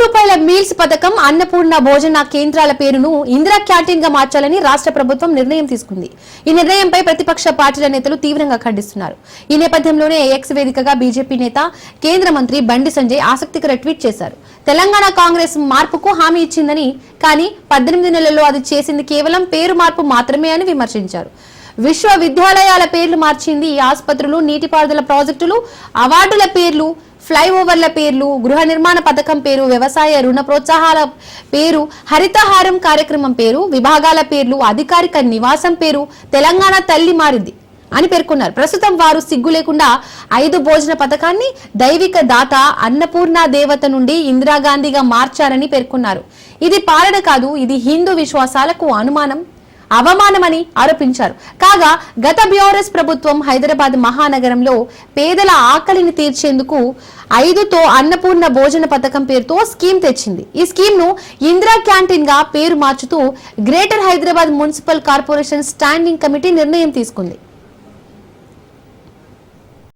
రూపాయల మీల్స్ పథకం అన్నపూర్ణ భోజన కేంద్రాల పేరును ఇందిరా క్యాంటీన్ గా మార్చాలని రాష్ట్ర ప్రభుత్వం నిర్ణయం తీసుకుంది. ఈ నిర్ణయంపై ప్రతిపక్ష పార్టీల నేతలు తీవ్రంగా ఖండిస్తున్నారు. ఈ నేపథ్యంలోనే ఎక్స్ వేదికగా బీజేపీ నేత కేంద్ర మంత్రి బండి సంజయ్ ఆసక్తికర ట్వీట్ చేశారు. తెలంగాణ కాంగ్రెస్ మార్పుకు హామీ ఇచ్చిందని, కానీ 18 నెలల్లో అది చేసింది కేవలం పేరు మార్పు మాత్రమే అని విమర్శించారు. విశ్వవిద్యాలయాల పేర్లు మార్చింది, ఆసుపత్రులు, నీటిపారుదల ప్రాజెక్టులు, అవార్డుల పేర్లు, ఫ్లైఓవర్ల పేర్లు, గృహ నిర్మాణ పథకం పేరు, వ్యవసాయ రుణ ప్రోత్సాహాల పేరు, హరితహారం కార్యక్రమం పేరు, విభాగాల పేర్లు, అధికారిక నివాసం పేరు, తెలంగాణ తల్లి మారింది అని పేర్కొన్నారు. ప్రస్తుతం వారు సిగ్గు లేకుండా 5 భోజన పథకాన్ని దైవిక దాత అన్నపూర్ణ దేవత నుండి ఇందిరాగాంధీగా మార్చారని పేర్కొన్నారు. ఇది పాలన కాదు, ఇది హిందూ విశ్వాసాలకు అవమానమని ఆరోపించారు. కాగా గత బీఆర్ఎస్ ప్రభుత్వం హైదరాబాద్ మహానగరంలో పేదల ఆకలిని తీర్చేందుకు 5తో అన్నపూర్ణ భోజన పథకం పేరుతో స్కీమ్ తెచ్చింది. ఈ స్కీమ్ ను ఇందిరా క్యాంటీన్ గా పేరు మార్చుతూ greater Hyderabad municipal corporation standing committee నిర్ణయం తీసుకుంది.